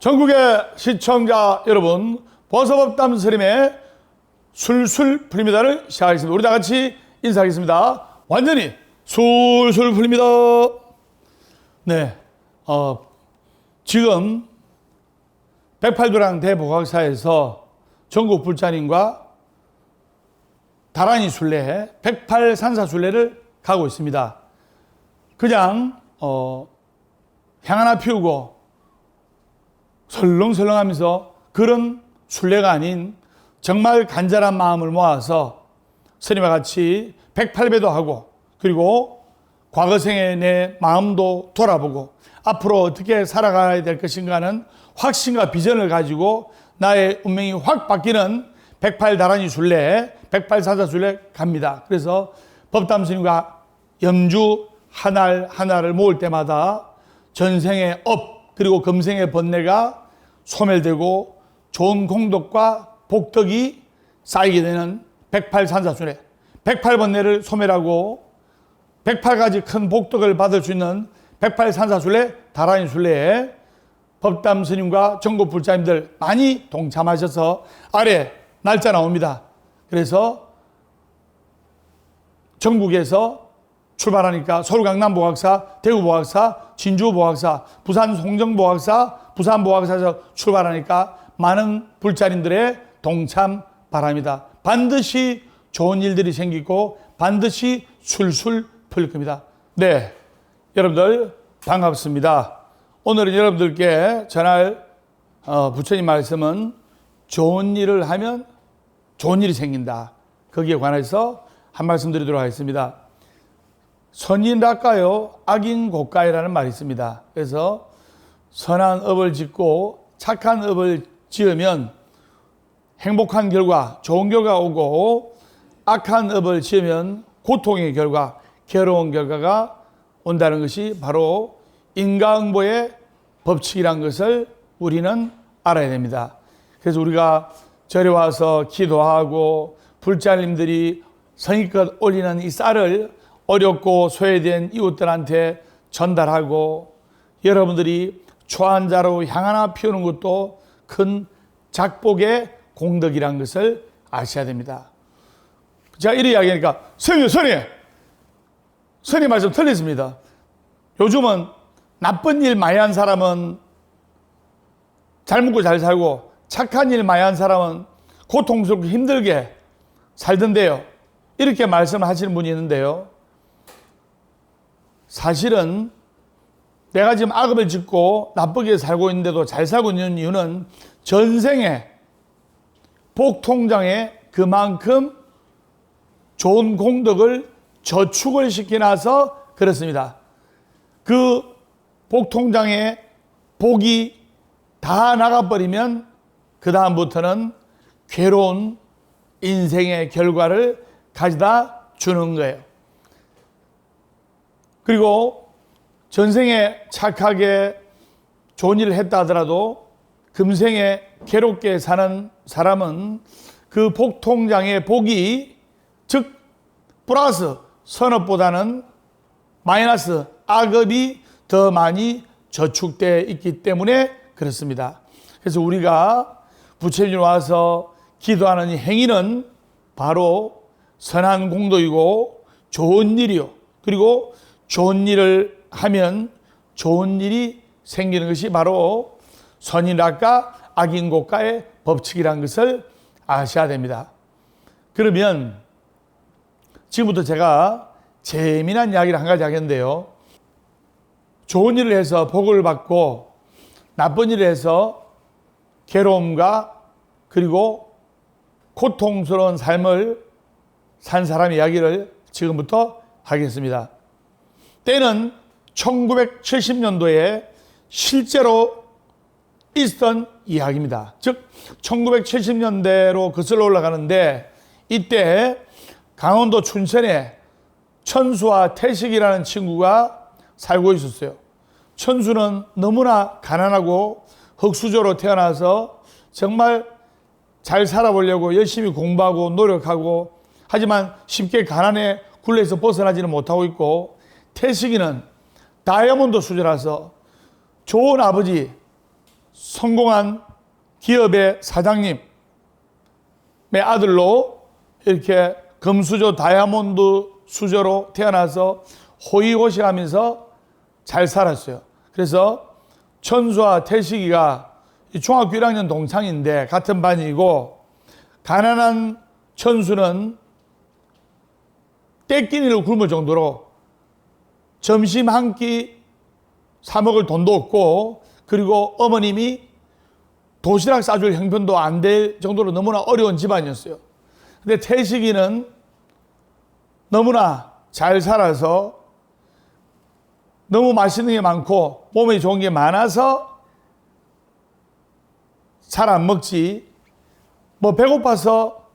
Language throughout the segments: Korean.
전국의 시청자 여러분, 버섯업담 스님의 술술 풀립니다를 시작하겠습니다. 우리 다 같이 인사하겠습니다. 완전히 술술 풀립니다. 네, 지금 108도량 대보각사에서 전국 불자님과 다란이 순례, 108산사 순례를 가고 있습니다. 그냥 향 하나 피우고 설렁설렁하면서 그런 순례가 아닌 정말 간절한 마음을 모아서 스님과 같이 108배도 하고, 그리고 과거생의 내 마음도 돌아보고 앞으로 어떻게 살아가야 될 것인가 하는 확신과 비전을 가지고 나의 운명이 확 바뀌는 108 다란이 순례, 108산사 순례 갑니다. 그래서 법담 스님과 염주 하나를 모을 때마다 전생의 업 그리고 금생의 번뇌가 소멸되고 좋은 공덕과 복덕이 쌓이게 되는 108산사 순례, 108번뇌를 소멸하고 108가지 큰 복덕을 받을 수 있는 108산사 순례, 다란이 순례에 법담 스님과 전국 불자님들 많이 동참하셔서 아래 날짜 나옵니다. 그래서 전국에서 출발하니까 서울 강남 보각사, 대구 보각사, 진주 보각사, 부산 송정 보각사, 부산 보각사에서 출발하니까 많은 불자님들의 동참 바랍니다. 반드시 좋은 일들이 생기고 반드시 술술 풀릴 겁니다. 네, 여러분들 반갑습니다. 오늘은 여러분들께 전할 부처님 말씀은 좋은 일을 하면 좋은 일이 생긴다. 거기에 관해서 한 말씀 드리도록 하겠습니다. 선인락가요, 악인고가이라는 말이 있습니다. 그래서 선한 업을 짓고 착한 업을 지으면 행복한 결과, 좋은 결과가 오고, 악한 업을 지으면 고통의 결과, 괴로운 결과가 온다는 것이 바로 인과응보의 법칙이라는 것을 우리는 알아야 됩니다. 그래서 우리가 절에 와서 기도하고 불자님들이 성의껏 올리는 이 쌀을 어렵고 소외된 이웃들한테 전달하고, 여러분들이 초한자로 향 하나 피우는 것도 큰 작복의 공덕이라는 것을 아셔야 됩니다. 제가 이렇게 이야기하니까 스님 말씀 틀렸습니다. 요즘은 나쁜 일 많이 한 사람은 잘 먹고 잘 살고 착한 일 많이 한 사람은 고통스럽고 힘들게 살던데요. 이렇게 말씀을 하시는 분이 있는데요. 사실은 내가 지금 악업을 짓고 나쁘게 살고 있는데도 잘 살고 있는 이유는 전생에 복통장에 그만큼 좋은 공덕을 저축을 시켜놔서 그렇습니다. 그 복통장에 복이 다 나가버리면 그 다음부터는 괴로운 인생의 결과를 가져다 주는 거예요. 그리고 전생에 착하게 좋은 일을 했다 하더라도 금생에 괴롭게 사는 사람은 그 복통장의 복이, 즉 플러스 선업보다는 마이너스 악업이 더 많이 저축되어 있기 때문에 그렇습니다. 그래서 우리가 부처님 와서 기도하는 이 행위는 바로 선한 공덕이고 좋은 일이요. 그리고 좋은 일을 하면 좋은 일이 생기는 것이 바로 선인락가 악인고가의 법칙이라는 것을 아셔야 됩니다. 그러면 지금부터 제가 재미난 이야기를 한 가지 하겠는데요. 좋은 일을 해서 복을 받고 나쁜 일을 해서 괴로움과 그리고 고통스러운 삶을 산 사람의 이야기를 지금부터 하겠습니다. 때는 1970년도에 실제로 있었던 이야기입니다. 즉 1970년대로 거슬러 올라가는데, 이때 강원도 춘천에 천수와 태식이라는 친구가 살고 있었어요. 천수는 너무나 가난하고 흙수저로 태어나서 정말 잘 살아보려고 열심히 공부하고 노력하고, 하지만 쉽게 가난에 굴레에서 벗어나지는 못하고 있고, 태식이는 다이아몬드 수저라서 좋은 아버지, 성공한 기업의 사장님의 아들로 이렇게 금수저 다이아몬드 수저로 태어나서 호의호식하면서 잘 살았어요. 그래서 천수와 태식이가 중학교 1학년 동창인데 같은 반이고, 가난한 천수는 떼끼니를 굶을 정도로 점심 한 끼 사 먹을 돈도 없고, 그리고 어머님이 도시락 싸줄 형편도 안 될 정도로 너무나 어려운 집안이었어요. 근데 태식이는 너무나 잘 살아서 너무 맛있는 게 많고 몸에 좋은 게 많아서 잘 안 먹지, 뭐 배고파서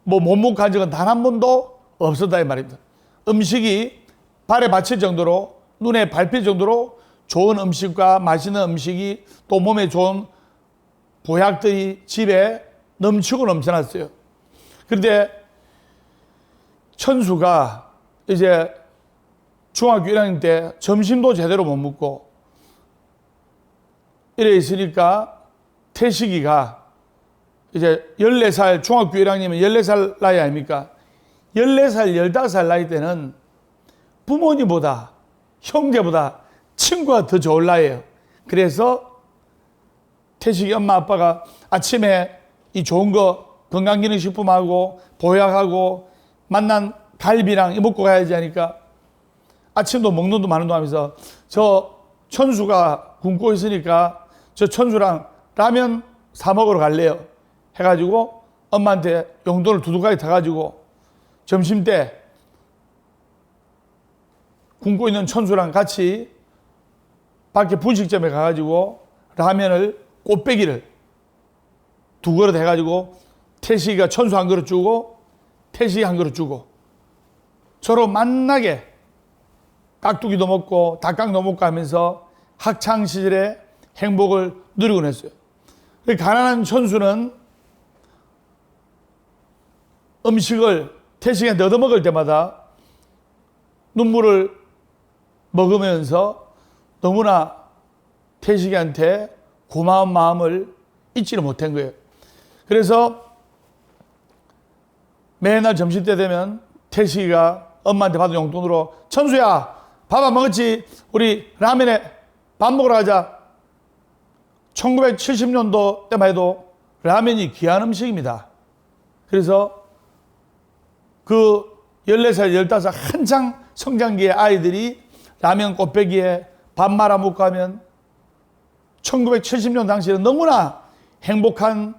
뭐 못 먹고 한 적은 단 한 번도 없었다 이 말입니다. 음식이 발에 받칠 정도로, 눈에 밟힐 정도로 좋은 음식과 맛있는 음식이, 또 몸에 좋은 보약들이 집에 넘치고 넘쳐났어요. 그런데 천수가 이제 중학교 1학년 때 점심도 제대로 못 먹고 이래 있으니까 태식이가 이제 14살, 중학교 1학년이면 14살 나이 아닙니까? 14살, 15살 나이 때는 부모님보다, 형제보다 친구가 더 좋을 나이에요. 그래서 태식이 엄마 아빠가 아침에 이 좋은 거 건강기능식품하고 보약하고 만난 갈비랑 먹고 가야지 하니까 아침도 먹는 도 마는 도 하면서 저 천수가 굶고 있으니까 저 천수랑 라면 사 먹으러 갈래요 해가지고 엄마한테 용돈을 두둑하게 타가지고 점심 때 굶고 있는 천수랑 같이 밖에 분식점에 가가지고 라면을, 꽃배기를 2그릇 해가지고 태식이가 천수 한 그릇 주고 태식이 한 그릇 주고 서로 만나게 깍두기도 먹고 닭강도 먹고 하면서 학창시절의 행복을 누리곤 했어요. 가난한 천수는 음식을 태식이한테 얻어먹을 때마다 눈물을 먹으면서 너무나 태식이한테 고마운 마음을 잊지를 못한 거예요. 그래서 매날 점심때 되면 태식이가 엄마한테 받은 용돈으로 천수야 밥 안 먹었지? 우리 라면에 밥 먹으러 가자. 1970년도 때만 해도 라면이 귀한 음식입니다. 그래서 그 14살, 15살 한창 성장기의 아이들이 라면 꽃배기에 밥 말아 먹고 하면 1970년 당시에는 너무나 행복한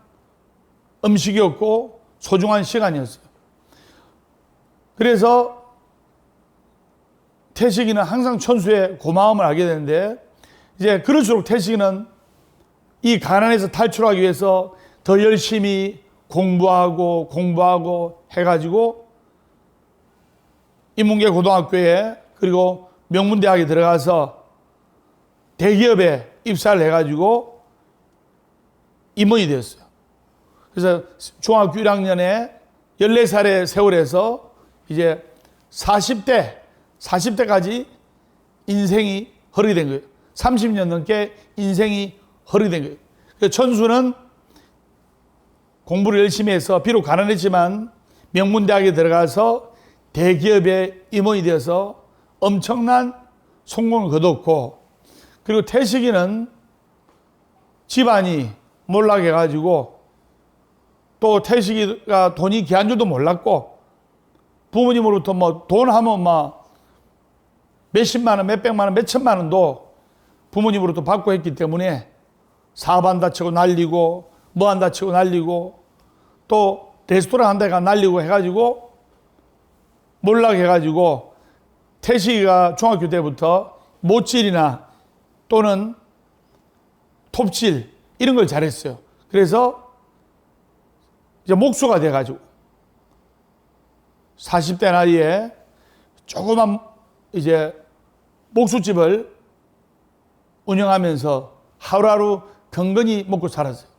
음식이었고 소중한 시간이었어요. 그래서 태식이는 항상 천수의 고마움을 알게 되는데, 이제 그럴수록 태식이는 이 가난에서 탈출하기 위해서 더 열심히 공부하고 해가지고 인문계 고등학교에, 그리고 명문대학에 들어가서 대기업에 입사를 해가지고 임원이 되었어요. 그래서 중학교 1학년에 14살의 세월에서 이제 40대까지 인생이 허르게 된 거예요. 30년 넘게 인생이 허르게 된 거예요. 그래서 천수는 공부를 열심히 해서 비록 가난했지만 명문대학에 들어가서 대기업의 임원이 되어서 엄청난 성공을 거뒀고, 그리고 태식이는 집안이 몰락해가지고 또 태식이가 돈이 귀한 줄도 몰랐고, 부모님으로부터 뭐 돈 하면 막 몇십만 원, 몇백만 원, 몇천만 원도 부모님으로부터 받고 했기 때문에 사업한다 치고 날리고 뭐 한다 치고 날리고 또 레스토랑 한 데가 날리고 해가지고 몰락해가지고 태식이가 중학교 때부터 못질이나 또는 톱질 이런 걸 잘했어요. 그래서 이제 목수가 돼가지고 40대 나이에 조그만 이제 목수집을 운영하면서 하루하루 건건히 먹고 살았어요.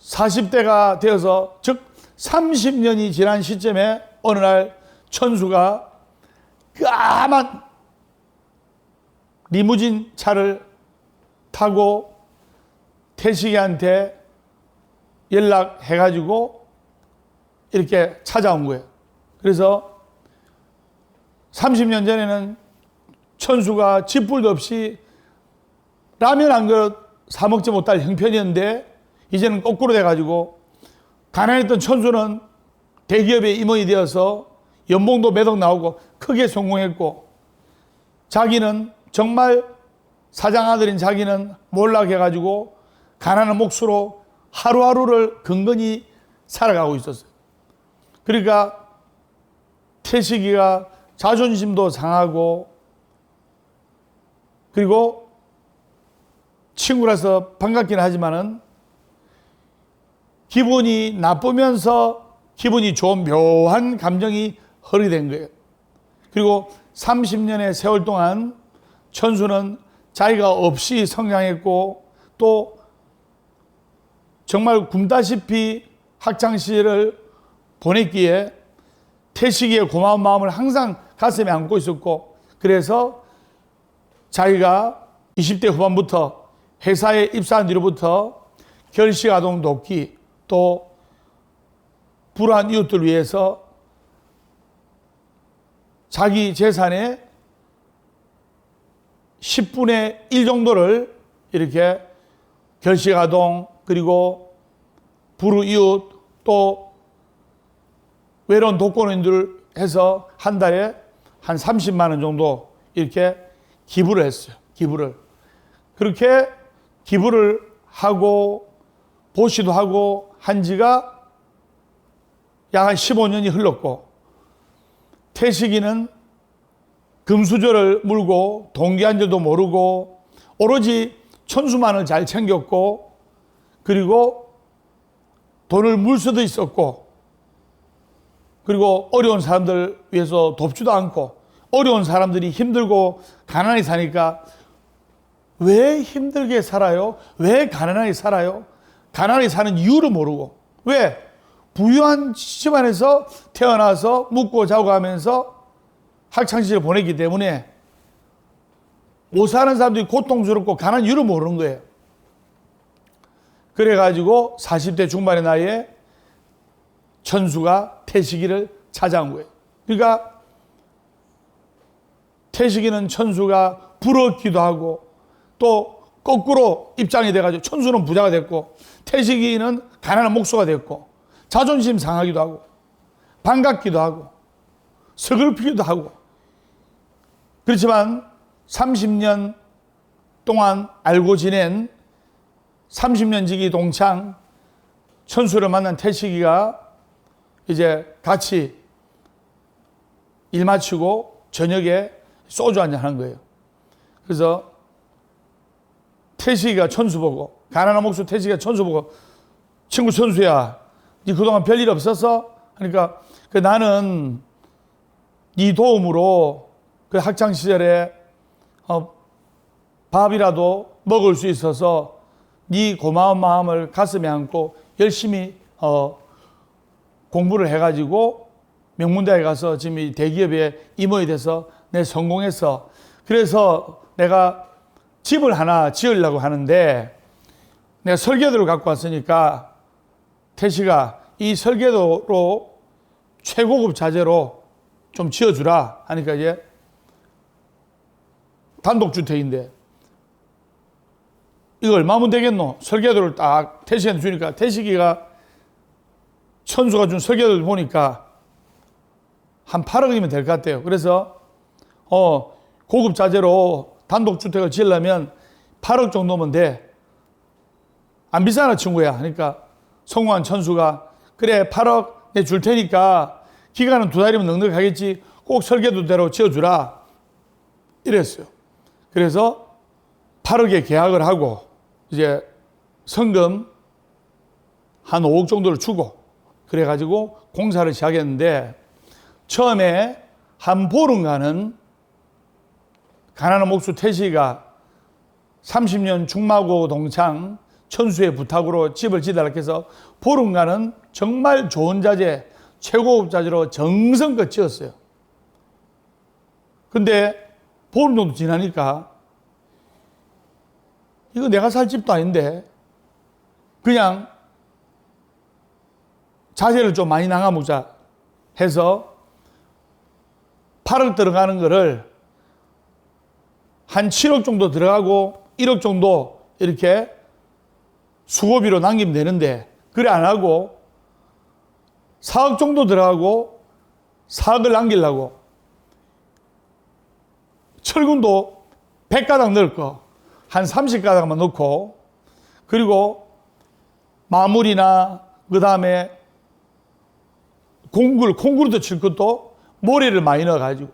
40대가 되어서, 즉 30년이 지난 시점에 어느 날 천수가 까만 리무진 차를 타고 태식이한테 연락해가지고 이렇게 찾아온 거예요. 그래서 30년 전에는 천수가 쥐뿔도 없이 라면 한 그릇 사 먹지 못할 형편이었는데 이제는 거꾸로 돼가지고 가난했던 천수는 대기업의 임원이 되어서 연봉도 매덕 나오고 크게 성공했고, 자기는 정말 사장 아들인 자기는 몰락해가지고 가난한 몫으로 하루하루를 근근히 살아가고 있었어요. 그러니까 태식이가 자존심도 상하고, 그리고 친구라서 반갑긴 하지만은 기분이 나쁘면서 기분이 좋은 묘한 감정이 허리된 거예요. 그리고 30년의 세월 동안 천수는 자기가 없이 성장했고, 또 정말 굶다시피 학창시절을 보냈기에 태식이의 고마운 마음을 항상 가슴에 안고 있었고, 그래서 자기가 20대 후반부터 회사에 입사한 뒤로부터 결식아동 돕기, 또 불우한 이웃들 위해서 자기 재산의 10분의 1 정도를 이렇게 결식아동, 그리고 불우 이웃, 또 외로운 독거노인들 해서 한 달에 한 30만 원 정도 이렇게 기부를 했어요. 기부를. 그렇게 기부를 하고 보시도 하고 한 지가 약 한 15년이 흘렀고, 태식이는 금수저를 물고 동기한 줄도 모르고 오로지 천수만을 잘 챙겼고, 그리고 돈을 물 수도 있었고, 그리고 어려운 사람들 위해서 돕지도 않고, 어려운 사람들이 힘들고 가난하게 사니까 왜 힘들게 살아요? 왜 가난하게 살아요? 가난하게 사는 이유를 모르고, 왜? 부유한 집안에서 태어나서 묵고 자고 하면서 학창시절을 보냈기 때문에 못 사는 사람들이 고통스럽고 가난한 이유를 모르는 거예요. 그래가지고 40대 중반의 나이에 천수가 태식이를 찾아온 거예요. 그러니까 태식이는 천수가 부럽기도 하고, 또 거꾸로 입장이 돼가지고 천수는 부자가 됐고 태식이는 가난한 목수가 됐고, 자존심 상하기도 하고 반갑기도 하고 서글프기도 하고. 그렇지만 30년 동안 알고 지낸 30년 지기 동창 천수를 만난 태식이가 이제 같이 일 마치고 저녁에 소주 한잔 하는 거예요. 그래서 태식이가 천수 보고, 가난한 목수 태식이가 천수 보고, 친구 천수야, 니 그동안 별일 없었어? 하니까 나는 네 도움으로 그 학창 시절에 밥이라도 먹을 수 있어서 네 고마운 마음을 가슴에 안고 열심히 공부를 해가지고 명문대학에 가서 지금 이 대기업에 임원이 돼서 내 성공해서, 그래서 내가 집을 하나 지으려고 하는데 내가 설계도를 갖고 왔으니까 태식아, 이 설계도로 최고급 자재로 좀 지어주라 하니까, 이제 단독주택인데 이거 얼마면 되겠노? 설계도를 딱 태식이한테 주니까 태식이가 천수가 준 설계도를 보니까 한 8억이면 될 것 같아요. 그래서 고급 자재로 단독주택을 지으려면 8억 정도면 돼. 안 비싸나 친구야. 그러니까 성공한 천수가 그래 8억 내 줄 테니까 기간은 2달이면 넉넉하겠지. 꼭 설계도대로 지어주라. 이랬어요. 그래서 8억에 계약을 하고 이제 성금 한 5억 정도를 주고 그래가지고 공사를 시작했는데, 처음에 한 보름간은 가난한 목수 태식이가 30년 중마고 동창 천수의 부탁으로 집을 지달라 해서 보름간은 정말 좋은 자재, 최고급 자재로 정성껏 지었어요. 근데 보름 정도 지나니까 이거 내가 살 집도 아닌데 그냥 자재를 좀 많이 나가보자 해서 8억 들어가는 거를 한 7억 정도 들어가고 1억 정도 이렇게 수고비로 남기면 되는데 그래 안 하고 4억 정도 들어가고 4억을 남기려고 철근도 100가닥 넣을 거 한 30가닥만 넣고 그리고 마무리나 그 다음에 콩그루트 칠 것도 모래를 많이 넣어가지고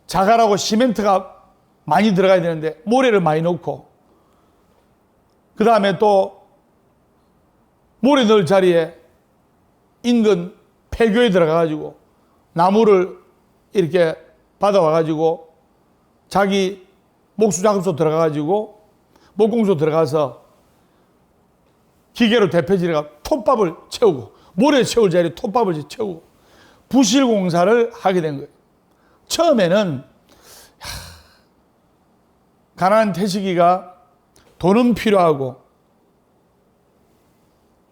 자갈하고 시멘트가 많이 들어가야 되는데 모래를 많이 넣고 그 다음에 또 모래 넣을 자리에 인근 폐교에 들어가가지고 나무를 이렇게 받아와가지고 자기 목수작업소 들어가가지고 목공소 들어가서 기계로 대패질해가 톱밥을 채우고 모래 채울 자리에 톱밥을 채우고 부실공사를 하게 된 거예요. 처음에는 가난한 태식이가 돈은 필요하고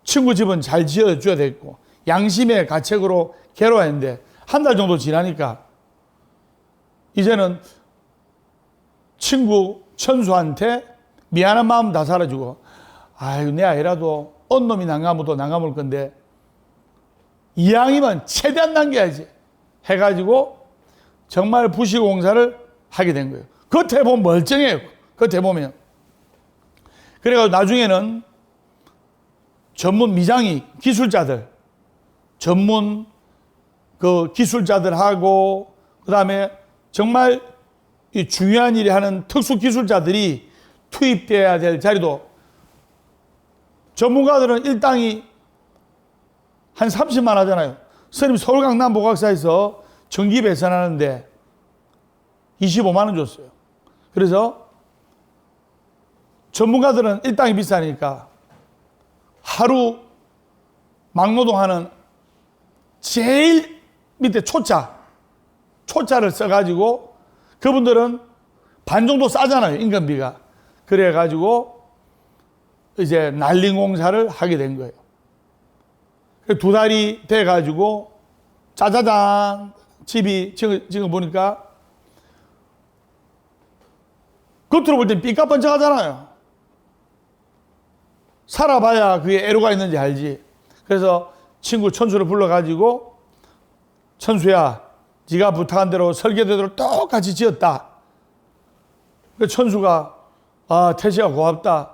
친구 집은 잘 지어줘야 됐고 양심의 가책으로 괴로워했는데 한 달 정도 지나니까 이제는 친구 천수한테 미안한 마음 다 사라지고 아유 내 아이라도 언놈이 난감해도 난감할 건데 이왕이면 최대한 남겨야지 해가지고 정말 부실공사를 하게 된 거예요. 겉에 보면 멀쩡해요. 겉에 보면. 그래가지고 나중에는 전문 미장이 기술자들 전문 그 기술자들하고 그 다음에 정말 이 중요한 일을 하는 특수 기술자들이 투입돼야 될 자리도 전문가들은 일당이 한 30만 하잖아요. 스님 서울 강남 보각사에서 전기 배선하는데 25만 원 줬어요. 그래서 전문가들은 일당이 비싸니까 하루 막노동하는 제일 밑에 초짜를 써가지고 그분들은 반 정도 싸잖아요. 인건비가. 그래가지고 이제 날림 공사를 하게 된 거예요. 2달이 돼가지고 짜자잔 집이 지금 보니까 겉으로 볼 땐 삐까뻔쩍하잖아요. 살아봐야 그게 애로가 있는지 알지. 그래서 친구 천수를 불러가지고 천수야 네가 부탁한 대로 설계대로 똑같이 지었다. 천수가 아 태식아 고맙다.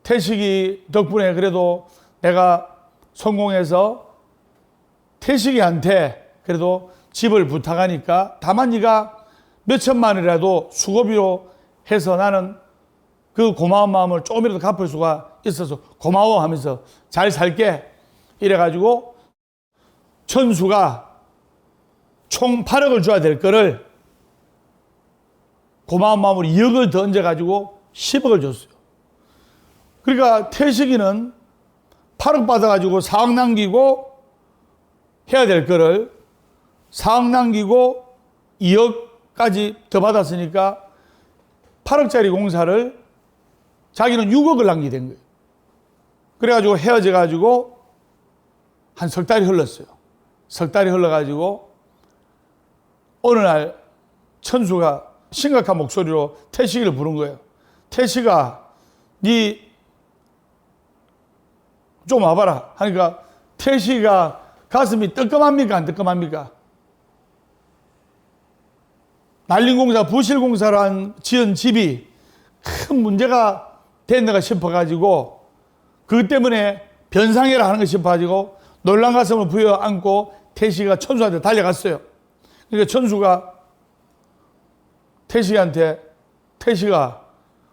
태식이 덕분에 그래도 내가 성공해서 태식이한테 그래도 집을 부탁하니까 다만 네가 몇천만 원이라도 수고비로 해서 나는 그 고마운 마음을 조금이라도 갚을 수가 있어서 고마워 하면서 잘 살게 이래가지고 천수가 총 8억을 줘야 될 거를 고마운 마음으로 2억을 더 얹어가지고 10억을 줬어요. 그러니까 태식이는 8억 받아가지고 4억 남기고 해야 될 거를 4억 남기고 2억까지 더 받았으니까 8억짜리 공사를 자기는 6억을 남기게 된 거예요. 그래가지고 헤어져가지고 한 석 달이 흘렀어요. 석 달이 흘러가지고 어느 날 천수가 심각한 목소리로 태식이를 부른 거예요. 태식아, 니 좀 와봐라. 하니까 태식이가 가슴이 뜨끔합니까? 안 뜨끔합니까? 난림공사, 부실공사로 지은 집이 큰 문제가 됐는가 싶어가지고 그것 때문에 변상해라 하는 거 싶어가지고 놀란 가슴을 부여안고 태식이가 천수한테 달려갔어요. 그러니까 천수가 태식이한테 태식아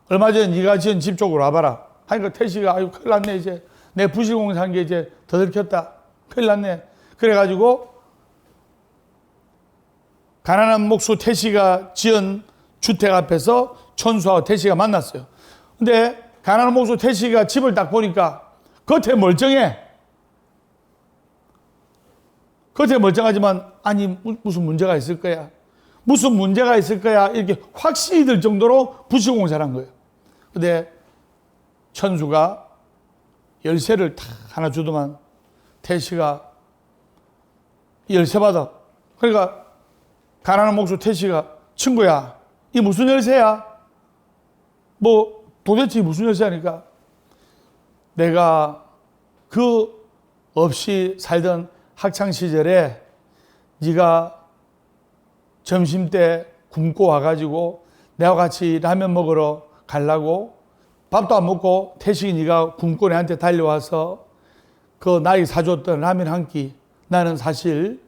얼마 전에 네가 지은 집 쪽으로 와봐라 하니까 태식이가 아유 큰일 났네 이제 내 부실공사한 게 이제 더 들켰다 큰일 났네. 그래가지고 가난한 목수 태식이가 지은 주택 앞에서 천수하고 태식이가 만났어요. 근데 가난한 목수 태식이가 집을 딱 보니까 겉에 멀쩡해. 겉에 멀쩡하지만 아니 무슨 문제가 있을 거야. 무슨 문제가 있을 거야. 이렇게 확신이 들 정도로 부실공사를 한 거예요. 근데 천수가 열쇠를 탁 하나 주더만 태씨가 열쇠 받아. 그러니까 가난한 목수 태씨가 친구야, 이 무슨 열쇠야? 뭐 도대체 무슨 열쇠하니까 내가 그 없이 살던 학창 시절에 네가 점심 때 굶고 와가지고 내와 같이 라면 먹으러 가려고 밥도 안 먹고 태식이 네가 굶고 내한테 달려와서 그 나에게 사줬던 라면 한 끼 나는 사실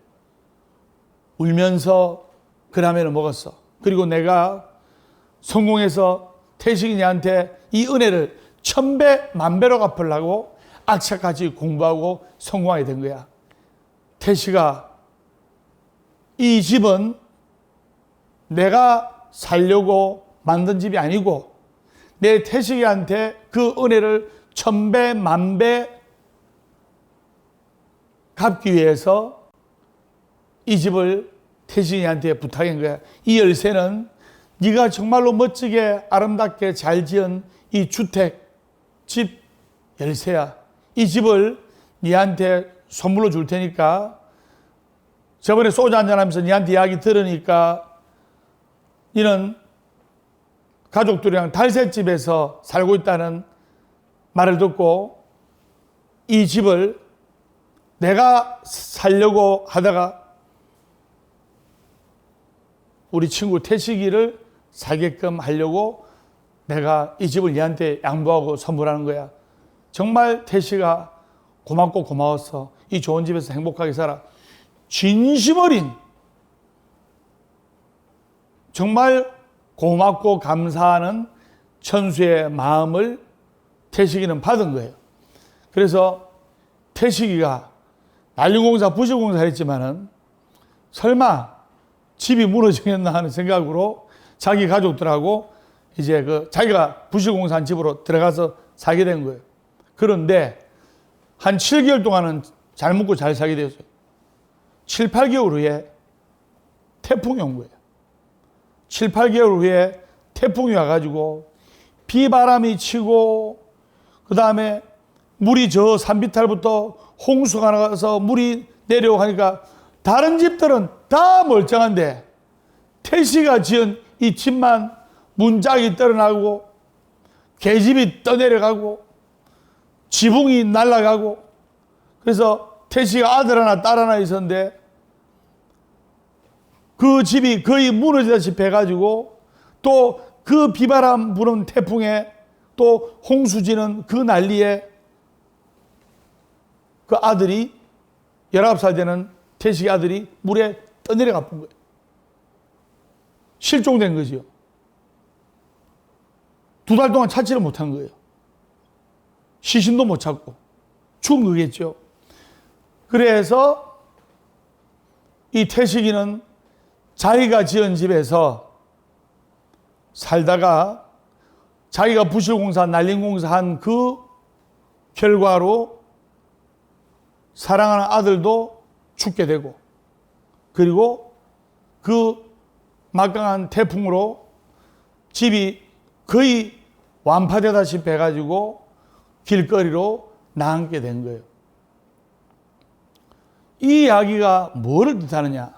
울면서 그 라면을 먹었어. 그리고 내가 성공해서 태식이 네한테 이 은혜를 1000배 만배로 갚으려고 악착같이 공부하고 성공하게 된 거야. 태식아, 이 집은 내가 살려고 만든 집이 아니고 내 태식이한테 그 은혜를 1000배 만배 갚기 위해서 이 집을 태식이한테 부탁한 거야. 이 열쇠는 네가 정말로 멋지게 아름답게 잘 지은 이 주택 집 열쇠야. 이 집을 네한테 선물로 줄 테니까 저번에 소주 한잔하면서 네한테 이야기 들으니까 너는 가족들이랑 달새집에서 살고 있다는 말을 듣고 이 집을 내가 살려고 하다가 우리 친구 태식이를 살게끔 하려고 내가 이 집을 얘한테 양보하고 선물하는 거야. 정말 태식아 고맙고 고마웠어. 이 좋은 집에서 행복하게 살아. 진심 어린 정말 고맙고 감사하는 천수의 마음을 태식이는 받은 거예요. 그래서 태식이가 난림공사 부실공사를 했지만은 설마 집이 무너지겠나 하는 생각으로 자기 가족들하고 이제 자기가 부실공사한 집으로 들어가서 살게 된 거예요. 그런데 한 7개월 동안은 잘 먹고 잘 살게 되었어요. 7, 8개월 후에 태풍이 온 거예요. 7, 8개월 후에 태풍이 와가지고 비바람이 치고 그 다음에 물이 저 산비탈부터 홍수가 나가서 물이 내려오니까 다른 집들은 다 멀쩡한데 태시가 지은 이 집만 문짝이 떨어나고 계집이 떠내려가고 지붕이 날아가고 그래서 태시가 아들 하나 딸 하나 있었는데 그 집이 거의 무너지다시피 해가지고 또 그 비바람 부는 태풍에 또 홍수지는 그 난리에 그 아들이 19살 되는 태식의 아들이 물에 떠내려가 본 거예요. 실종된 거죠. 2달 동안 찾지를 못한 거예요. 시신도 못 찾고 죽은 거겠죠. 그래서 이 태식이는 자기가 지은 집에서 살다가 자기가 부실공사, 난림공사한 그 결과로 사랑하는 아들도 죽게 되고 그리고 그 막강한 태풍으로 집이 거의 완파되다시피 해가지고 길거리로 나앉게 된 거예요. 이 이야기가 뭐를 뜻하느냐?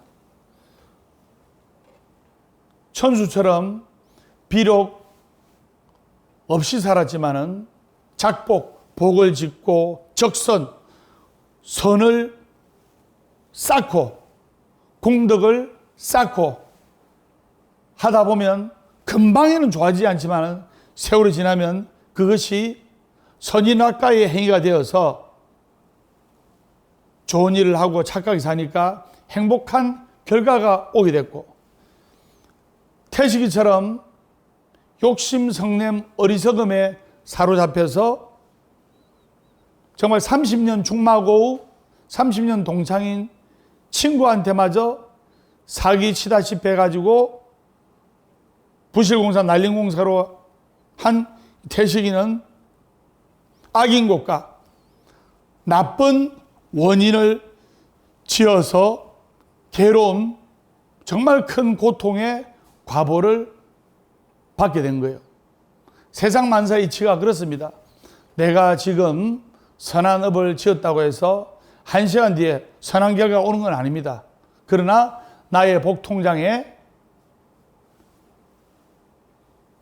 천수처럼 비록 없이 살았지만은 작복, 복을 짓고 적선, 선을 쌓고 공덕을 쌓고 하다 보면 금방에는 좋아지지 않지만 세월이 지나면 그것이 선인화가의 행위가 되어서 좋은 일을 하고 착하게 사니까 행복한 결과가 오게 됐고 태식이처럼 욕심, 성냄, 어리석음에 사로잡혀서 정말 30년 중마고우 30년 동창인 친구한테마저 사기치다시피 해가지고 부실공사, 난림공사로 한 태식이는 악인곡과 나쁜 원인을 지어서 괴로움, 정말 큰 고통의 과보를 받게 된 거예요. 세상 만사의 이치가 그렇습니다. 내가 지금 선한 업을 지었다고 해서 1시간 뒤에 선한 결과가 오는 건 아닙니다. 그러나 나의 복 통장에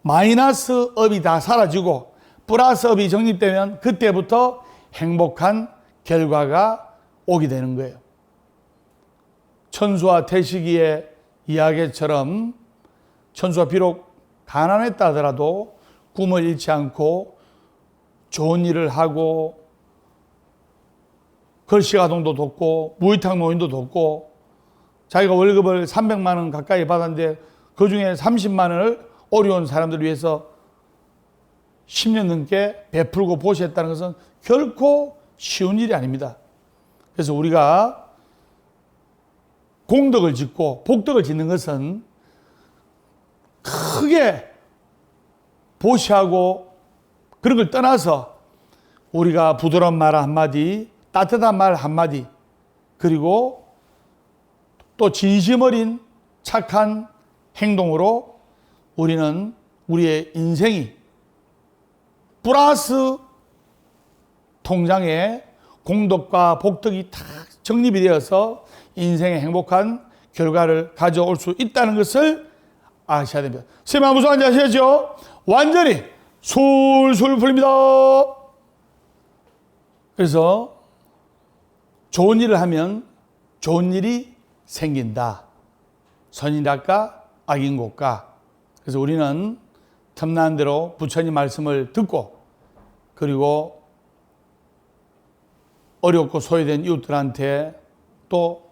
마이너스 업이 다 사라지고 플러스 업이 적립되면 그때부터 행복한 결과가 오게 되는 거예요. 천수와 태식이의 이야기처럼 천수가 비록 가난했다 하더라도 꿈을 잃지 않고 좋은 일을 하고 걸씨가동도 돕고 무의탁 노인도 돕고 자기가 월급을 300만 원 가까이 받았는데 그중에 30만 원을 어려운 사람들을 위해서 10년 넘게 베풀고 보시했다는 것은 결코 쉬운 일이 아닙니다. 그래서 우리가 공덕을 짓고 복덕을 짓는 것은 크게 보시하고 그런 걸 떠나서 우리가 부드러운 말 한마디, 따뜻한 말 한마디, 그리고 또 진심 어린 착한 행동으로 우리는 우리의 인생이 플러스 통장에 공덕과 복덕이 다 정립이 되어서 인생의 행복한 결과를 가져올 수 있다는 것을 아셔야 됩니다. 선생님, 무슨 말인지 아시죠? 완전히 술술 풀립니다. 그래서 좋은 일을 하면 좋은 일이 생긴다. 선인일까 악인일까. 그래서 우리는 틈난 대로 부처님 말씀을 듣고 그리고 어렵고 소외된 이웃들한테 또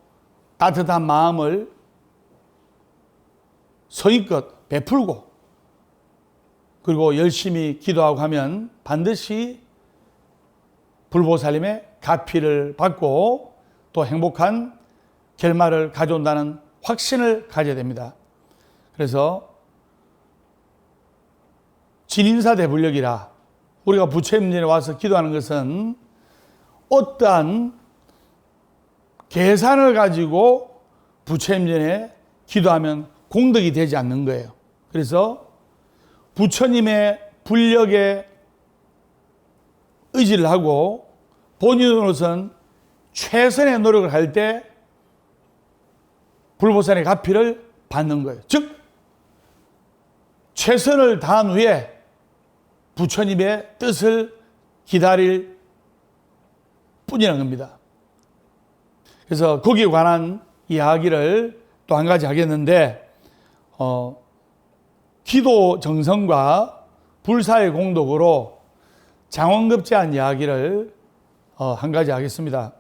따뜻한 마음을 성의껏 베풀고 그리고 열심히 기도하고 하면 반드시 불보살님의 가피를 받고 또 행복한 결말을 가져온다는 확신을 가져야 됩니다. 그래서 진인사대불력이라 우리가 부처님 전에 와서 기도하는 것은 어떠한 계산을 가지고 부처님 전에 기도하면 공덕이 되지 않는 거예요. 그래서 부처님의 불력에 의지를 하고 본인으로서는 최선의 노력을 할 때 불보살의 가피를 받는 거예요. 즉 최선을 다한 후에 부처님의 뜻을 기다릴 뿐이라는 겁니다. 그래서 거기에 관한 이야기를 또 한 가지 하겠는데 기도 정성과 불사의 공덕으로 장원급제한 이야기를 한 가지 하겠습니다.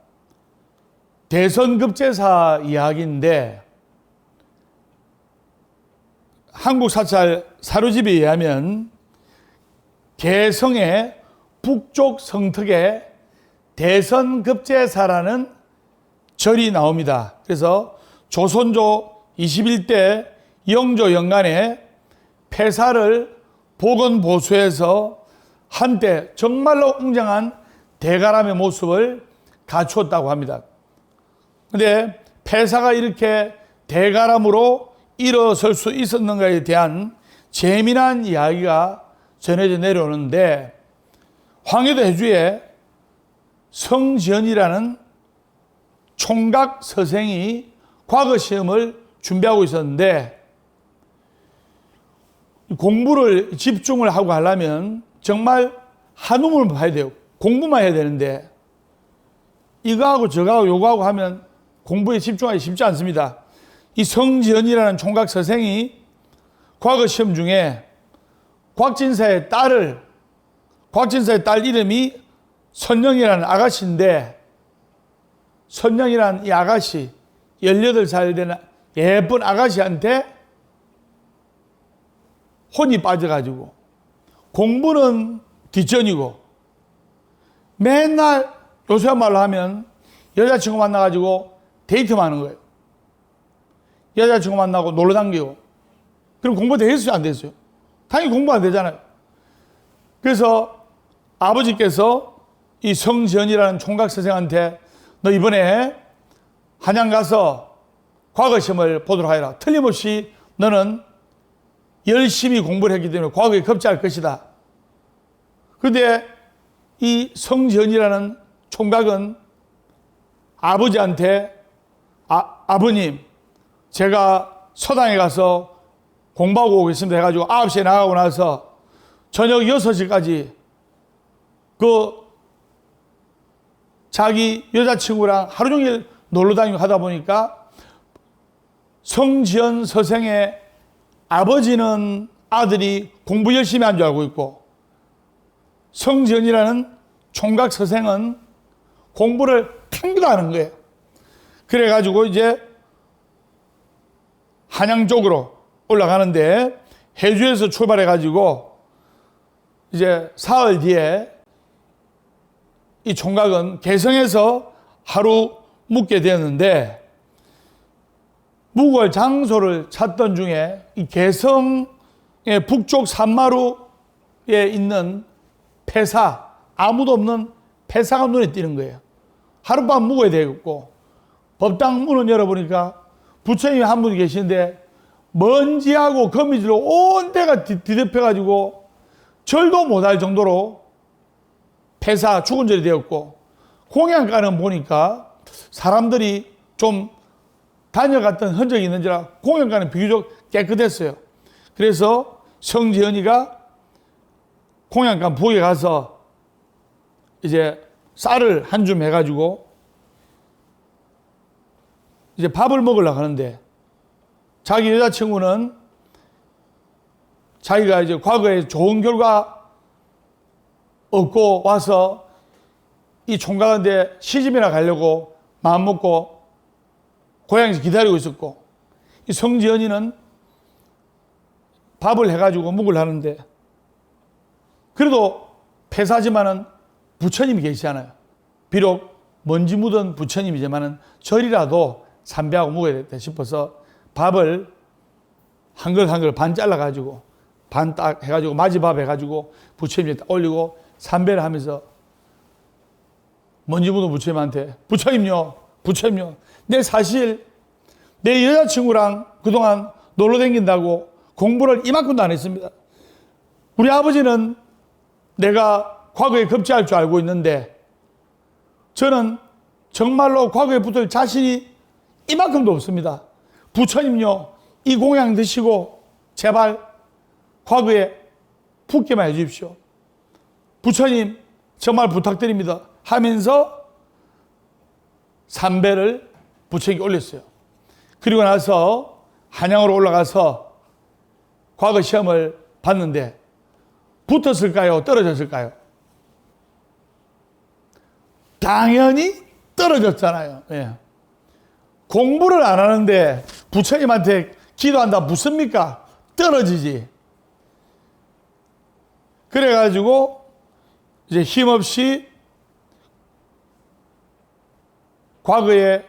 대선급제사 이야기인데 한국 사찰 사료집에 의하면 개성의 북쪽 성특에 대선급제사라는 절이 나옵니다. 그래서 조선조 21대 영조 연간에 폐사를 복원보수해서 한때 정말로 웅장한 대가람의 모습을 갖추었다고 합니다. 그런데 폐사가 이렇게 대가람으로 일어설 수 있었는가에 대한 재미난 이야기가 전해져 내려오는데 황해도 해주에 성지연이라는 총각 서생이 과거 시험을 준비하고 있었는데 공부를 집중을 하고 하려면 정말 한우물 봐야 돼요. 공부만 해야 되는데 이거하고 저거하고 요거하고 하면 공부에 집중하기 쉽지 않습니다. 이 성지연이라는 총각 서생이 과거 시험 중에 곽진사의 딸 이름이 선영이라는 아가씨인데 선영이라는 이 아가씨 18살 된 예쁜 아가씨한테 혼이 빠져가지고 공부는 뒷전이고 맨날 요새말로 하면 여자친구 만나가지고 데이트만 하는 거예요. 여자친구 만나고 놀러 다니고 그럼 공부 되겠어요? 안 되겠어요? 당연히 공부 안 되잖아요. 그래서 아버지께서 이 성지연이라는 총각 선생한테 너 이번에 한양 가서 과거 시험을 보도록 하여라. 틀림없이 너는 열심히 공부를 했기 때문에 과거에 급제할 것이다. 근데 이 성지현이라는 총각은 아버지한테 아버님, 제가 서당에 가서 공부하고 오겠습니다 해가지고 9시에 나가고 나서 저녁 6시까지 그 자기 여자친구랑 하루 종일 놀러 다니고 하다 보니까 성지현 서생의 아버지는 아들이 공부 열심히 한 줄 알고 있고 성지현이라는 총각 서생은 공부를 한 개도 안 한 거예요. 그래가지고 이제 한양 쪽으로 올라가는데 해주에서 출발해가지고 이제 사흘 뒤에 이 총각은 개성에서 하루 묵게 되었는데 묵을 장소를 찾던 중에 이 개성의 북쪽 산마루에 있는 폐사, 아무도 없는 폐사가 눈에 띄는 거예요. 하룻밤 묵어야 되겠고 법당 문을 열어보니까 부처님이 한 분이 계시는데 먼지하고 거미줄로 온 데가 뒤덮여가지고 절도 못할 정도로 폐사, 죽은 절이 되었고 공양가는 보니까 사람들이 좀 다녀갔던 흔적이 있는지라 공양가는 비교적 깨끗했어요. 그래서 성지현이가 공양가 부엌에 가서 이제 쌀을 한 줌 해가지고 이제 밥을 먹으려고 하는데 자기 여자친구는 자기가 이제 과거에 좋은 결과 얻고 와서 이 총각한테 시집이나 가려고 마음 먹고 고향에서 기다리고 있었고 이 성지연이는 밥을 해가지고 먹으려 하는데 그래도 폐사지만은 부처님이 계시잖아요. 비록 먼지 묻은 부처님이지만은 절이라도 삼배하고 먹어야겠다 싶어서 밥을 한 그릇 반 잘라가지고 반 딱 해가지고 마지밥 해가지고 부처님에 딱 올리고 삼배를 하면서 먼지 묻은 부처님한테 부처님요 내 사실 내 여자친구랑 그동안 놀러 다닌다고 공부를 이만큼도 안 했습니다. 우리 아버지는 내가 과거에 급제할 줄 알고 있는데 저는 정말로 과거에 붙을 자신이 이만큼도 없습니다. 부처님요, 이 공양 드시고 제발 과거에 붙게만 해주십시오. 부처님 정말 부탁드립니다 하면서 삼배를 부처님께 올렸어요. 그리고 나서 한양으로 올라가서 과거 시험을 봤는데 붙었을까요? 떨어졌을까요? 당연히 떨어졌잖아요. 예. 공부를 안 하는데 부처님한테 기도한다 묻습니까? 떨어지지. 그래가지고 이제 힘없이 과거에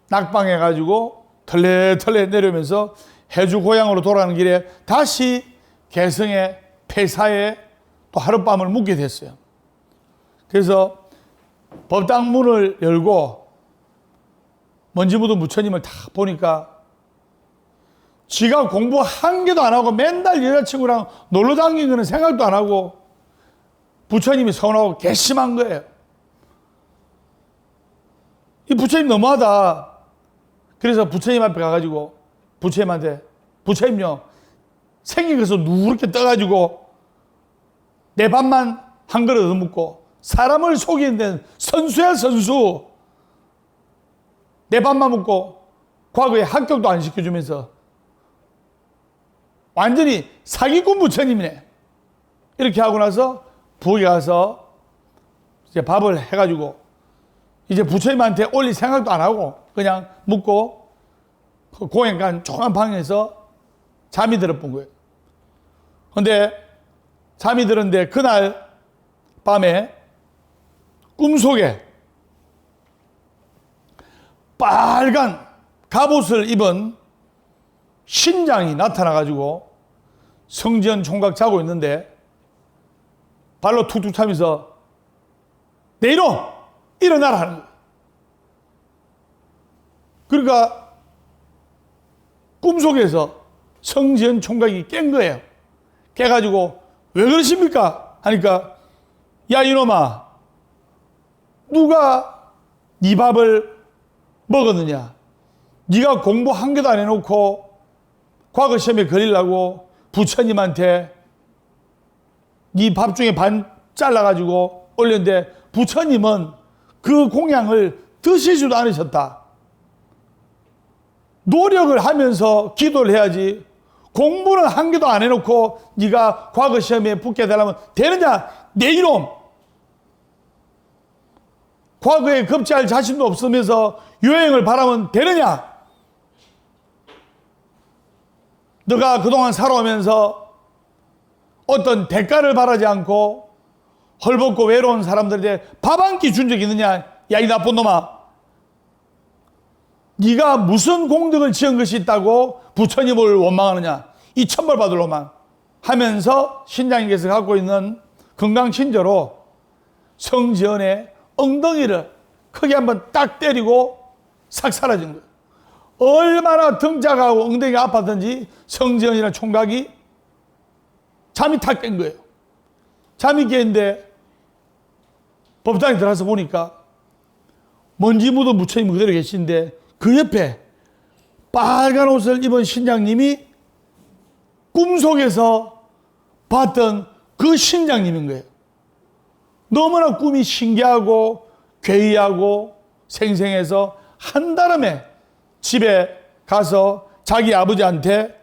낙방해가지고 털레털레 내려오면서 해주 고향으로 돌아가는 길에 다시 개성의 폐사에 또 하룻밤을 묵게 됐어요. 그래서 법당 문을 열고 먼지 묻은 부처님을 딱 보니까 지가 공부 한 개도 안 하고 맨날 여자친구랑 놀러 다니는 거는 생각도 안 하고 부처님이 서운하고 괘씸한 거예요. 이 부처님 너무하다. 그래서 부처님 앞에 가가지고 부처님한테 부처님요 생긴 것을 누렇게 떠가지고 내 밥만 한 그릇 얻어먹고 사람을 속이는 데는 선수야 선수. 내 밥만 먹고 과거에 합격도 안 시켜주면서 완전히 사기꾼 부처님이네. 이렇게 하고 나서 부엌에 가서 이제 밥을 해가지고 이제 부처님한테 올릴 생각도 안 하고 그냥 묵고 그 공양간 조그만 방에서 잠이 들어본 거예요. 근데 잠이 들었는데 그날 밤에 꿈속에 빨간 갑옷을 입은 신장이 나타나가지고 성지연 총각 자고 있는데 발로 툭툭 차면서 내일어 일어나라 하는 거예요. 그러니까 꿈속에서 성지연 총각이 깬 거예요. 깨가지고 왜 그러십니까? 하니까 야 이놈아, 누가 네 밥을 먹었느냐? 네가 공부 한 개도 안 해놓고 과거 시험에 걸리려고 부처님한테 네 밥 중에 반 잘라가지고 올렸는데 부처님은 그 공양을 드시지도 않으셨다. 노력을 하면서 기도를 해야지 공부는 한 개도 안 해놓고 네가 과거 시험에 붙게 되려면 되느냐? 내 이놈! 과거에 급제할 자신도 없으면서 요행을 바라면 되느냐? 너가 그동안 살아오면서 어떤 대가를 바라지 않고 헐벗고 외로운 사람들에게 밥 한 끼 준 적이 있느냐? 야, 이 나쁜 놈아. 네가 무슨 공덕을 지은 것이 있다고 부처님을 원망하느냐? 이 천벌 받을 놈아. 하면서 신장님께서 갖고 있는 건강신조로 성지연의 엉덩이를 크게 한번 딱 때리고 싹 사라진 거예요. 얼마나 등짝하고 엉덩이가 아팠던지 성지연이라는 총각이 잠이 탁 깬 거예요. 잠이 깼는데 법당에 들어가서 보니까 먼지 묻은 부처님 그대로 계신데 그 옆에 빨간 옷을 입은 신장님이 꿈속에서 봤던 그 신장님인 거예요. 너무나 꿈이 신기하고 괴이하고 생생해서 한달음에 집에 가서 자기 아버지한테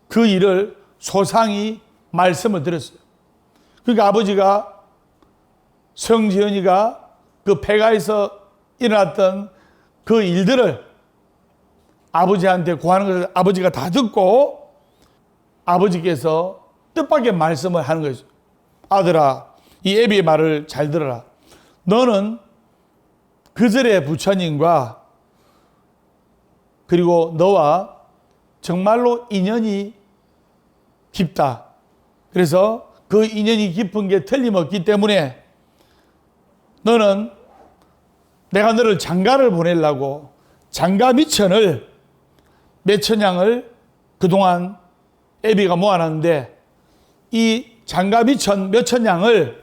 그 일을 소상히 말씀을 드렸어요. 그러니까 아버지가 성지연이가 그 폐가에서 일어났던 그 일들을 아버지한테 고하는 것을 아버지가 다 듣고 아버지께서 뜻밖의 말씀을 하는 거죠. 아들아, 이 애비의 말을 잘 들어라. 너는 그절의 부처님과 그리고 너와 정말로 인연이 깊다. 그래서 그 인연이 깊은 게 틀림없기 때문에 너는 내가 너를 장가를 보내려고 장가 미천을 몇천 냥을 그동안 애비가 모아놨는데 이 장가 미천 몇천 냥을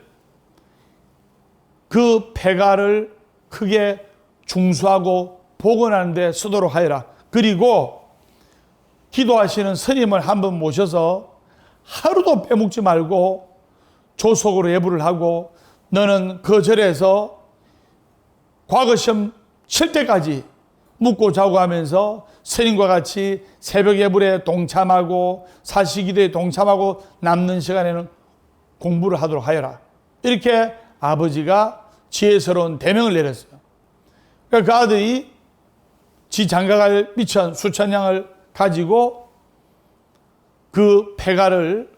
그 폐가를 크게 중수하고 복원하는 데 쓰도록 하여라. 그리고 기도하시는 스님을 한번 모셔서 하루도 빼먹지 말고 조속으로 예불을 하고 너는 그 절에서 과거 시험 칠 때까지 묵고 자고 하면서 스님과 같이 새벽 예불에 동참하고 사시기도에 동참하고 남는 시간에는 공부를 하도록 하여라. 이렇게 아버지가 지혜스러운 대명을 내렸어요. 그러니까 그 아들이 지 장가갈 미천 수천 냥을 가지고 그 폐가를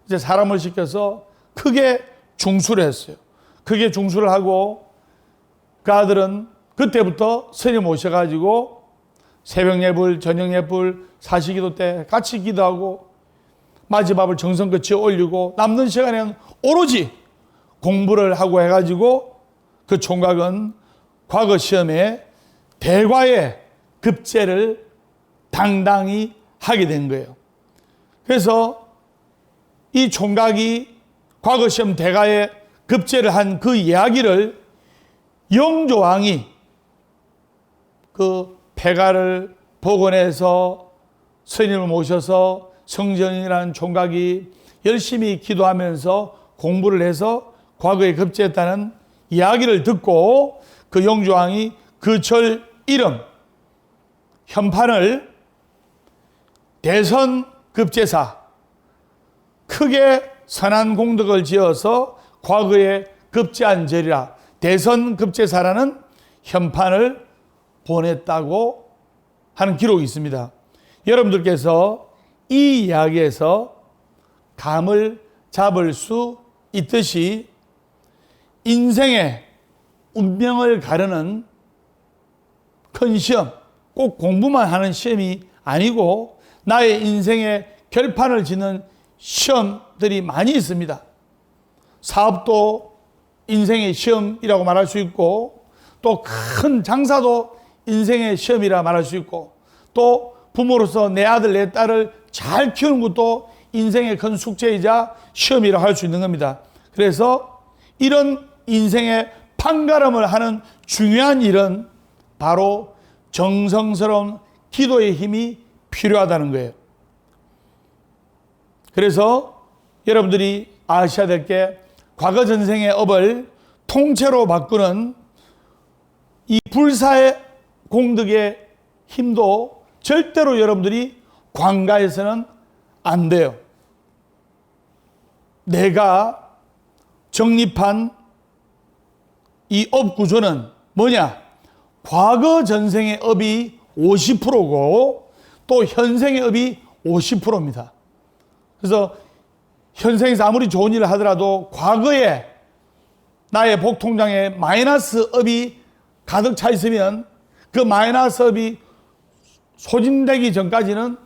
이제 사람을 시켜서 크게 중수를 했어요. 크게 중수를 하고 그 아들은 그때부터 스님 모셔가지고 새벽 예불, 저녁 예불, 사시기도 때 같이 기도하고 마지밥을 정성껏이 올리고 남는 시간에는 오로지 공부를 하고 해가지고 그 총각은 과거 시험에 대과의 급제를 당당히 하게 된 거예요. 그래서 이 총각이 과거 시험 대과의 급제를 한 그 이야기를 영조왕이 그 폐가를 복원해서 스님을 모셔서 성전이라는 총각이 열심히 기도하면서 공부를 해서 과거에 급제했다는 이야기를 듣고 그 영조왕이 그 절 이름 현판을 대선급제사 크게 선한 공덕을 지어서 과거에 급제한 절이라 대선급제사라는 현판을 보냈다고 하는 기록이 있습니다. 여러분들께서 이 이야기에서 감을 잡을 수 있듯이 인생의 운명을 가르는 큰 시험, 꼭 공부만 하는 시험이 아니고 나의 인생의 결판을 짓는 시험들이 많이 있습니다. 사업도 인생의 시험이라고 말할 수 있고 또 큰 장사도 인생의 시험이라 말할 수 있고 또 부모로서 내 아들 내 딸을 잘 키우는 것도 인생의 큰 숙제이자 시험이라고 할 수 있는 겁니다. 그래서 이런 인생의 판가름을 하는 중요한 일은 바로 정성스러운 기도의 힘이 필요하다는 거예요. 그래서 여러분들이 아셔야 될 게 과거 전생의 업을 통째로 바꾸는 이 불사의 공덕의 힘도 절대로 여러분들이 관가해서는 안 돼요. 내가 정립한 이 업 구조는 뭐냐? 과거 전생의 업이 50%고 또 현생의 업이 50%입니다. 그래서 현생에서 아무리 좋은 일을 하더라도 과거에 나의 복통장에 마이너스 업이 가득 차 있으면 그 마이너스 업이 소진되기 전까지는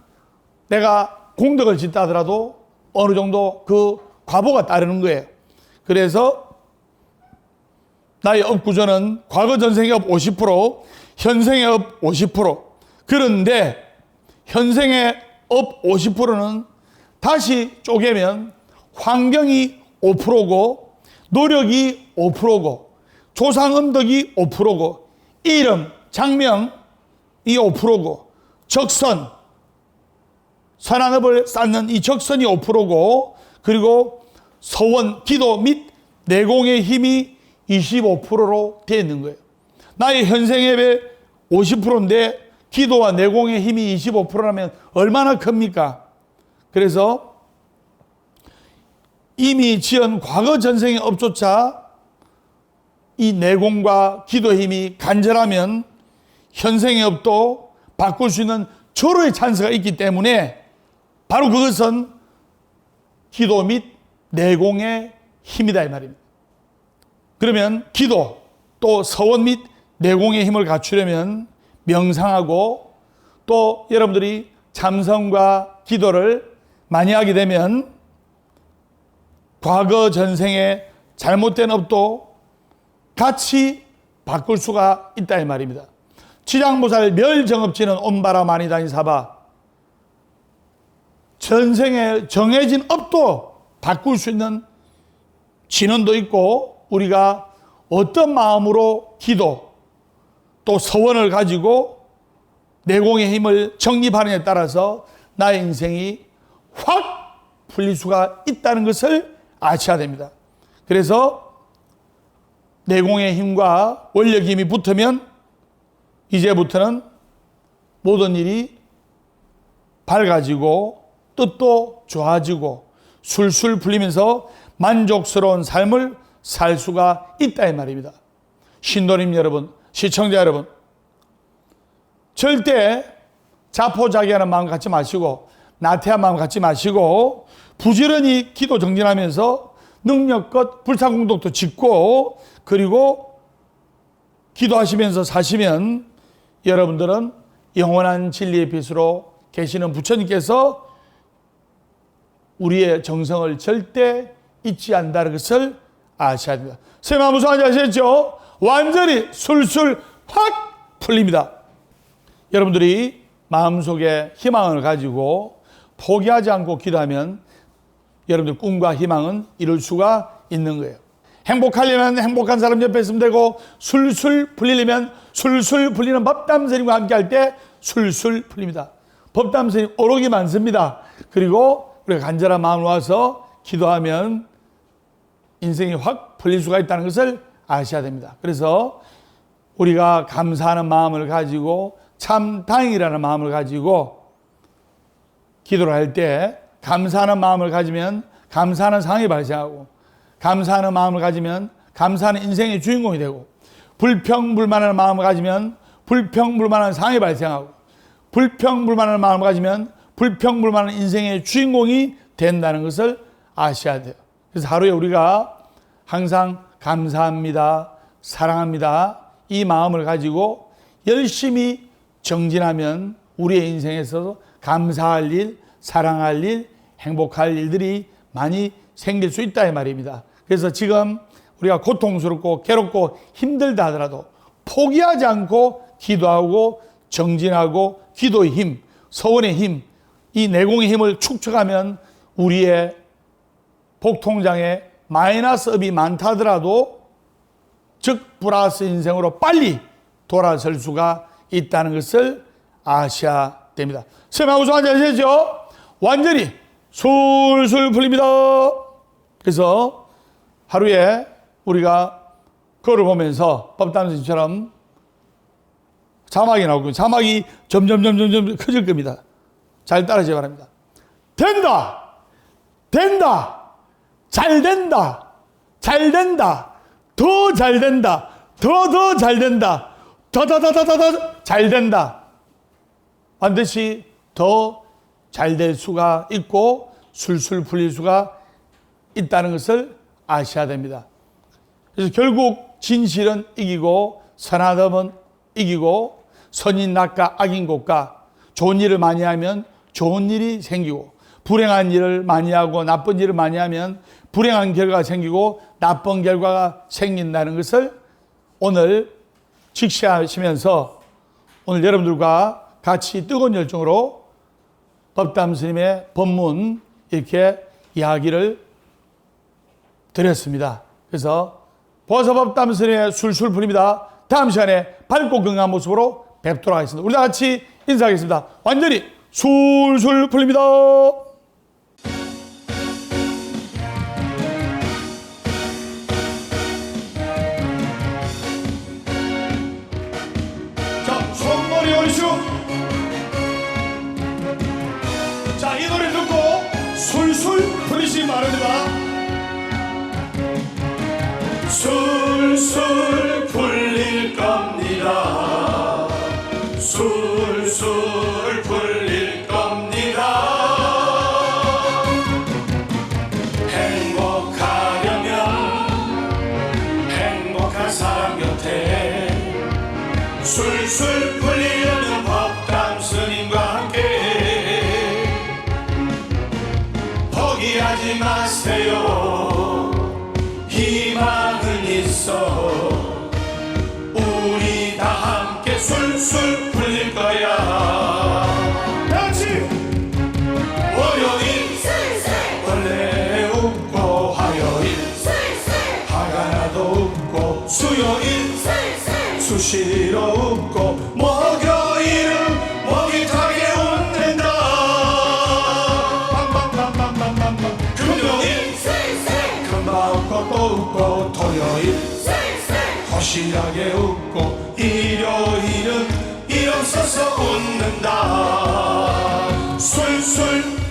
내가 공덕을 짓다 하더라도 어느 정도 그 과보가 따르는 거예요. 그래서 나의 업 구조는 과거 전생의 업 50%, 현생의 업 50%. 그런데 현생의 업 50%는 다시 쪼개면 환경이 5%고 노력이 5%고 조상음덕이 5%고 이름, 장명이 5%고 적선, 선한 업을 쌓는 이 적선이 5%고 그리고 서원, 기도 및 내공의 힘이 25%로 되어 있는 거예요. 나의 현생의 50%인데 기도와 내공의 힘이 25%라면 얼마나 큽니까? 그래서 이미 지은 과거 전생의 업조차 이 내공과 기도의 힘이 간절하면 현생의 업도 바꿀 수 있는 절호의 찬스가 있기 때문에 바로 그것은 기도 및 내공의 힘이다 이 말입니다. 그러면 기도 또 서원 및 내공의 힘을 갖추려면 명상하고 또 여러분들이 참선과 기도를 많이 하게 되면 과거 전생의 잘못된 업도 같이 바꿀 수가 있다 이 말입니다. 지장보살 멸정업지는 온바라 많이 다닌 사바. 전생에 정해진 업도 바꿀 수 있는 진원도 있고 우리가 어떤 마음으로 기도 또 서원을 가지고 내공의 힘을 정립하느냐에 따라서 나의 인생이 확 풀릴 수가 있다는 것을 아셔야 됩니다. 그래서 내공의 힘과 원력 힘이 붙으면 이제부터는 모든 일이 밝아지고 뜻도 좋아지고 술술 풀리면서 만족스러운 삶을 살 수가 있다 이 말입니다. 신도님 여러분, 시청자 여러분, 절대 자포자기하는 마음 갖지 마시고 나태한 마음 갖지 마시고 부지런히 기도 정진하면서 능력껏 불사공덕도 짓고 그리고 기도하시면서 사시면 여러분들은 영원한 진리의 빛으로 계시는 부처님께서 우리의 정성을 절대 잊지 않는다는 것을 아셔야 됩니다. 선생님 무슨 말인지 아시겠죠? 완전히 술술 확 풀립니다. 여러분들이 마음속에 희망을 가지고 포기하지 않고 기도하면 여러분들 꿈과 희망은 이룰 수가 있는 거예요. 행복하려면 행복한 사람 옆에 있으면 되고 술술 풀리려면 술술 풀리는 법담 스님과 함께 할 때 술술 풀립니다. 법담 스님 오록이 많습니다. 그리고 우리가 간절한 마음으로 와서 기도하면 인생이 확 풀릴 수가 있다는 것을 아셔야 됩니다. 그래서 우리가 감사하는 마음을 가지고 참 다행이라는 마음을 가지고 기도를 할 때 감사하는 마음을 가지면 감사하는 상황이 발생하고 감사하는 마음을 가지면 감사하는 인생의 주인공이 되고 불평불만하는 마음을 가지면 불평불만한 상황이 발생하고 불평불만한 마음을 가지면 불평불만한 인생의 주인공이 된다는 것을 아셔야 돼요. 그래서 하루에 우리가 항상 감사합니다, 사랑합니다 이 마음을 가지고 열심히 정진하면 우리의 인생에서 감사할 일, 사랑할 일, 행복할 일들이 많이 생길 수 있다 이 말입니다. 그래서 지금 우리가 고통스럽고 괴롭고 힘들다 하더라도 포기하지 않고 기도하고 정진하고 기도의 힘, 서원의 힘, 이 내공의 힘을 축적하면 우리의 복통장에 마이너스업이 많다 하더라도 즉 플러스 인생으로 빨리 돌아설 수가 있다는 것을 아셔야 됩니다. 선생님하고 좀 앉아주시죠. 완전히 술술 풀립니다. 그래서 하루에 우리가 걸어보면서 법담선생님처럼 자막이 나오고 자막이 점점 커질 겁니다. 잘 따라주시기 바랍니다. 된다. 된다. 잘 된다. 잘 된다. 더 잘 된다. 더 잘 된다. 더더더더더 잘 된다. 반드시 더 잘 될 수가 있고 술술 풀릴 수가 있다는 것을 아셔야 됩니다. 그래서 결국 진실은 이기고 선악은 이기고 선인 낙과 악인 곳과 좋은 일을 많이 하면 좋은 일이 생기고 불행한 일을 많이 하고 나쁜 일을 많이 하면 불행한 결과가 생기고 나쁜 결과가 생긴다는 것을 오늘 직시하시면서 오늘 여러분들과 같이 뜨거운 열정으로 법담 스님의 법문 이렇게 이야기를 드렸습니다. 그래서 보아서법담 스님의 술술 풀립니다. 다음 시간에 밝고 건강한 모습으로 뵙도록 하겠습니다. 우리 다 같이 인사하겠습니다. 완전히 술술 풀립니다. 자, 손머리 올리시오. 자, 이 노래 듣고 술술 풀리시기 바랍니다. 술술 풀릴 겁니다. 술술 풀릴 겁니다. 행복하려면 행복한 사람 곁에 술술 풀리려면 법담 스님과 함께 포기하지 마세요. 희망은 있어. 우리 다 함께 술술 풀릴 거야. 같이 월요일 술술 원래 웃고 화요일 술술 화가 나도 웃고 수요일 술술 수시로 웃고 목요일은 목이 타게 웃는다. 빵빵빵빵빵빵빵 금요일 술술 금방 웃고 또 웃고 토요일 술술 호시하게 웃고 일요일은 일 없어서 웃는다. 술술